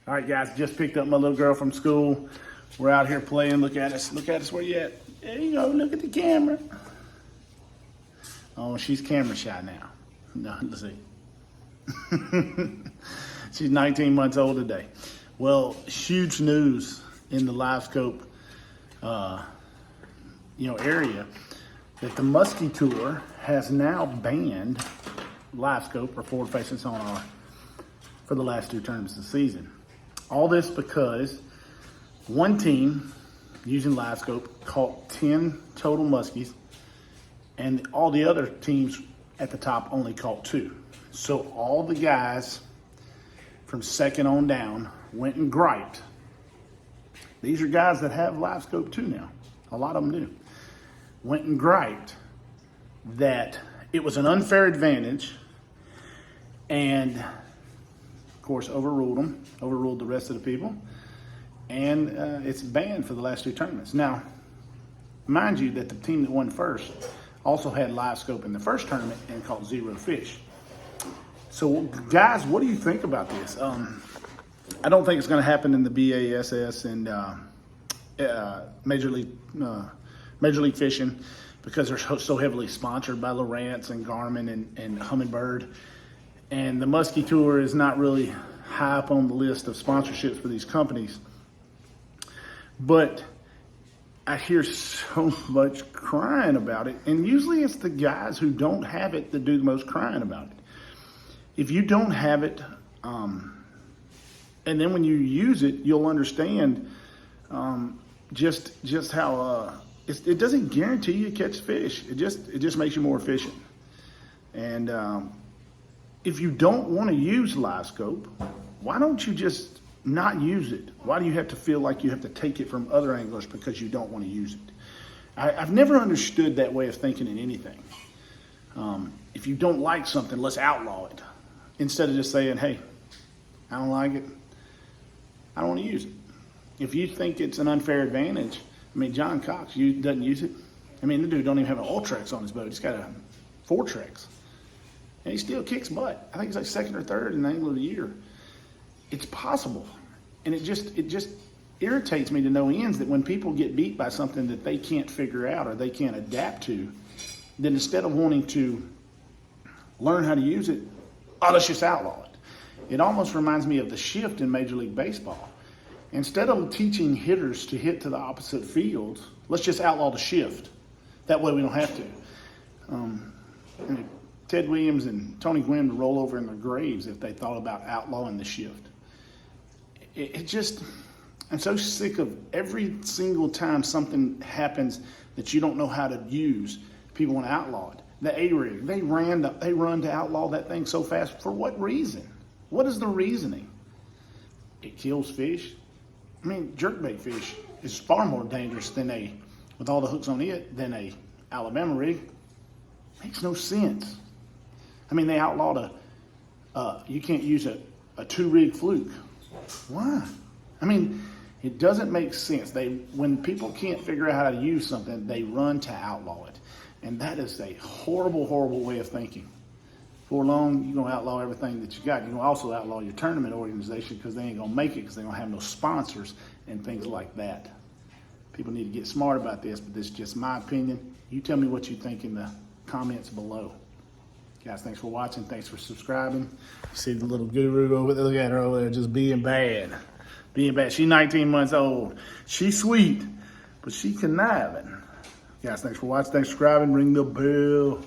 All right, guys, just picked up my little girl from school. We're out here playing. Look at us. Look at us. Where you at? There you go. Look at the camera. Oh, she's camera shy now. No, let's see. She's 19 months old today. Well, huge news in the Livescope, area that the Muskie Tour has now banned Livescope or forward-facing sonar for the last two tournaments of the season. All this because one team using Livescope caught 10 total muskies, and all the other teams at the top only caught 2. So all the guys from second on down went and griped. These are guys that have Livescope too now. A lot of them do. Went and griped that it was an unfair advantage, and of course overruled the rest of the people, and it's banned for the last two tournaments. Now, mind you that the team that won first also had Livescope in the first tournament and caught 0 fish. So guys, what do you think about this? I don't think it's going to happen in the BASS and Major League Fishing, because they're so heavily sponsored by Lowrance and Garmin and Humminbird. And the Muskie Tour is not really high up on the list of sponsorships for these companies. But I hear so much crying about it. And usually it's the guys who don't have it that do the most crying about it. If you don't have it, and then when you use it, you'll understand just how it doesn't guarantee you catch fish. It just makes you more efficient. And if you don't want to use Livescope, why don't you just not use it? Why do you have to feel like you have to take it from other anglers because you don't want to use it? I've never understood that way of thinking in anything. If you don't like something, let's outlaw it, instead of just saying, hey, I don't like it, I don't want to use it. If you think it's an unfair advantage, I mean, John Cox doesn't use it. I mean, the dude don't even have an Ultrex on his boat. He's got a 4-Trex. And he still kicks butt. I think he's like second or third in the Angler of the Year. It's possible. And it just irritates me to no ends that when people get beat by something that they can't figure out or they can't adapt to, then instead of wanting to learn how to use it, let's just outlaw it. It almost reminds me of the shift in Major League Baseball. Instead of teaching hitters to hit to the opposite fields, let's just outlaw the shift. That way we don't have to. Ted Williams and Tony Gwynn would roll over in their graves if they thought about outlawing the shift. I'm so sick of every single time something happens that you don't know how to use, people want to outlaw it. The A-rig, they run to outlaw that thing so fast. For what reason? What is the reasoning? It kills fish. I mean, jerkbait fish is far more dangerous with all the hooks on it, than a Alabama rig. Makes no sense. I mean, they outlawed you can't use a 2-rig fluke. Why? I mean, it doesn't make sense. When people can't figure out how to use something, they run to outlaw it. And that is a horrible, horrible way of thinking. For long, you're going to outlaw everything that you got. You're going to also outlaw your tournament organization because they ain't going to make it because they don't have no sponsors and things like that. People need to get smart about this, but this is just my opinion. You tell me what you think in the comments below. Guys, thanks for watching. Thanks for subscribing. You see the little guru over there. Look at her over there just being bad. Being bad. She's 19 months old. She's sweet, but she conniving. Guys, thanks for watching. Thanks for subscribing. Ring the bell.